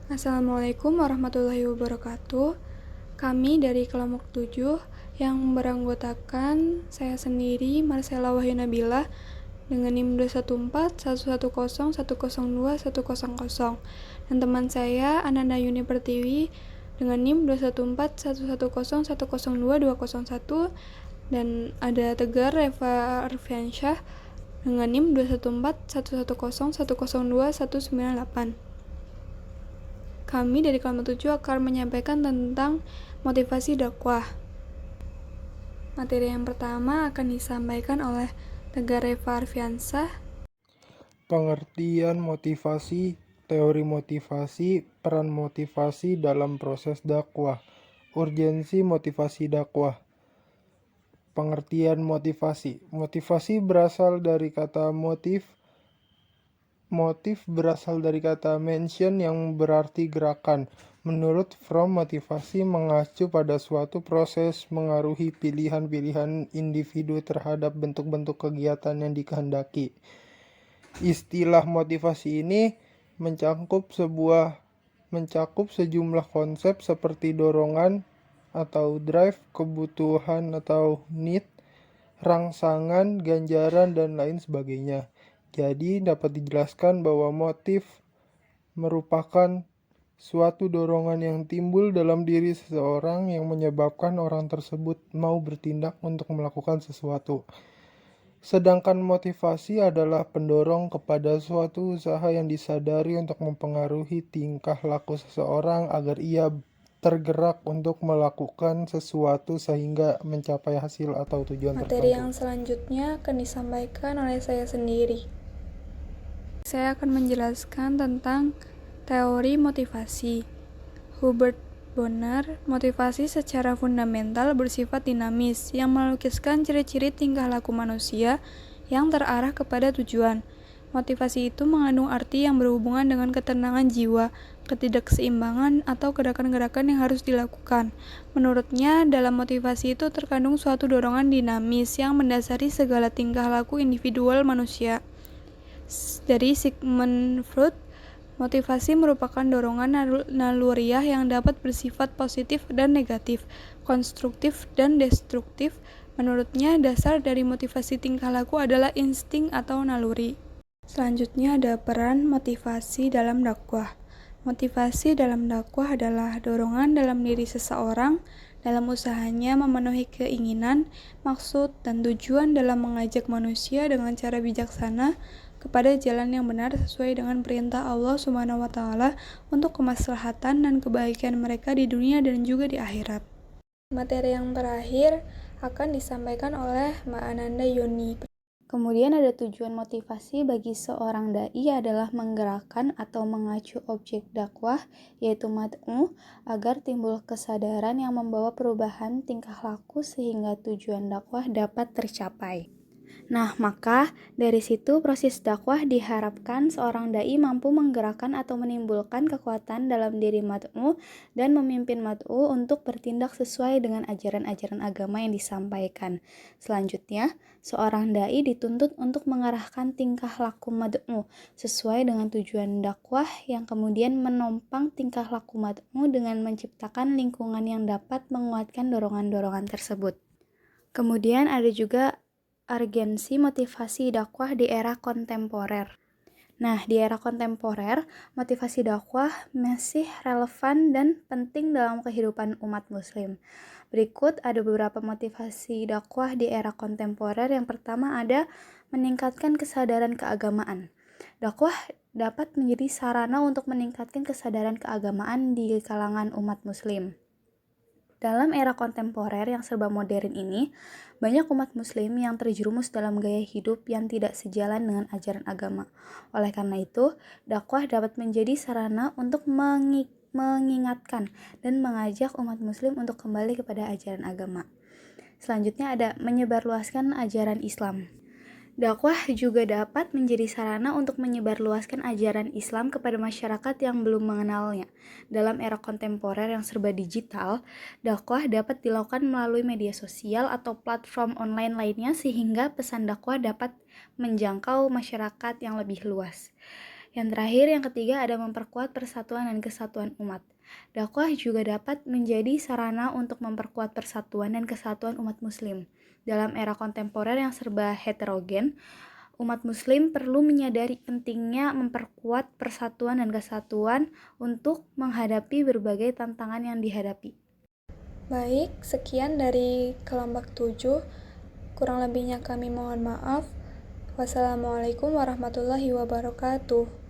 Assalamualaikum warahmatullahi wabarakatuh. Kami dari kelompok 7 yang beranggotakan saya sendiri, Marcella Wahyu Nabila, dengan NIM 214 110 102 100, dan teman saya Ananda Yuni Pertiwi dengan NIM 214 110 102 201, dan ada Tegar Reva Arfiansyah dengan NIM 214 110 102 198. Kami dari kelompok 7 akan menyampaikan tentang motivasi dakwah. Materi yang pertama akan disampaikan oleh Tegar Reva Arfiansyah. Pengertian motivasi, teori motivasi, peran motivasi dalam proses dakwah, urgensi motivasi dakwah. Pengertian motivasi. Motivasi berasal dari kata motif. Motif berasal dari kata mention yang berarti gerakan. Menurut Fromm, motivasi mengacu pada suatu proses mengaruhi pilihan-pilihan individu terhadap bentuk-bentuk kegiatan yang dikehendaki. Istilah motivasi ini mencakup sejumlah konsep seperti dorongan atau drive, kebutuhan atau need, rangsangan, ganjaran, dan lain sebagainya. Jadi dapat dijelaskan bahwa motif merupakan suatu dorongan yang timbul dalam diri seseorang yang menyebabkan orang tersebut mau bertindak untuk melakukan sesuatu. Sedangkan motivasi adalah pendorong kepada suatu usaha yang disadari untuk mempengaruhi tingkah laku seseorang agar ia tergerak untuk melakukan sesuatu sehingga mencapai hasil atau tujuan tertentu. Materi yang selanjutnya akan disampaikan oleh saya sendiri. Saya akan menjelaskan tentang teori motivasi. Hubert Bonner, motivasi secara fundamental bersifat dinamis yang melukiskan ciri-ciri tingkah laku manusia yang terarah kepada tujuan. Motivasi itu mengandung arti yang berhubungan dengan ketenangan jiwa, ketidakseimbangan, atau gerakan-gerakan yang harus dilakukan. Menurutnya, dalam motivasi itu terkandung suatu dorongan dinamis yang mendasari segala tingkah laku individual manusia. Dari Sigmund Freud, motivasi merupakan dorongan naluriah yang dapat bersifat positif dan negatif, konstruktif dan destruktif. Menurutnya, dasar dari motivasi tingkah laku adalah insting atau naluri. Selanjutnya ada peran motivasi dalam dakwah. Motivasi dalam dakwah adalah dorongan dalam diri seseorang dalam usahanya memenuhi keinginan, maksud, dan tujuan dalam mengajak manusia dengan cara bijaksana kepada jalan yang benar sesuai dengan perintah Allah Subhanahu wa Ta'ala untuk kemaslahatan dan kebaikan mereka di dunia dan juga di akhirat. Materi yang terakhir akan disampaikan oleh Mbak Ananda Yuni. Kemudian ada tujuan motivasi bagi seorang dai adalah menggerakkan atau mengacu objek dakwah, yaitu mad'u, agar timbul kesadaran yang membawa perubahan tingkah laku sehingga tujuan dakwah dapat tercapai. Nah, maka dari situ proses dakwah diharapkan seorang dai mampu menggerakkan atau menimbulkan kekuatan dalam diri mad'u dan memimpin mad'u untuk bertindak sesuai dengan ajaran-ajaran agama yang disampaikan. Selanjutnya, seorang dai dituntut untuk mengarahkan tingkah laku mad'u sesuai dengan tujuan dakwah yang kemudian menompang tingkah laku mad'u dengan menciptakan lingkungan yang dapat menguatkan dorongan-dorongan tersebut. Kemudian ada juga urgensi motivasi dakwah di era kontemporer. Nah, di era kontemporer, motivasi dakwah masih relevan dan penting dalam kehidupan umat muslim. Berikut ada beberapa motivasi dakwah di era kontemporer. Yang pertama ada meningkatkan kesadaran keagamaan. Dakwah dapat menjadi sarana untuk meningkatkan kesadaran keagamaan di kalangan umat muslim. Dalam era kontemporer yang serba modern ini, banyak umat muslim yang terjerumus dalam gaya hidup yang tidak sejalan dengan ajaran agama. Oleh karena itu, dakwah dapat menjadi sarana untuk mengingatkan dan mengajak umat muslim untuk kembali kepada ajaran agama. Selanjutnya ada menyebarluaskan ajaran Islam. Dakwah juga dapat menjadi sarana untuk menyebarluaskan ajaran Islam kepada masyarakat yang belum mengenalnya. Dalam era kontemporer yang serba digital, dakwah dapat dilakukan melalui media sosial atau platform online lainnya sehingga pesan dakwah dapat menjangkau masyarakat yang lebih luas. Yang terakhir, yang ketiga ada memperkuat persatuan dan kesatuan umat. Dakwah juga dapat menjadi sarana untuk memperkuat persatuan dan kesatuan umat muslim. Dalam era kontemporer yang serba heterogen, umat muslim perlu menyadari pentingnya memperkuat persatuan dan kesatuan untuk menghadapi berbagai tantangan yang dihadapi. Baik, sekian dari kelompok 7. Kurang lebihnya kami mohon maaf. Wassalamualaikum warahmatullahi wabarakatuh.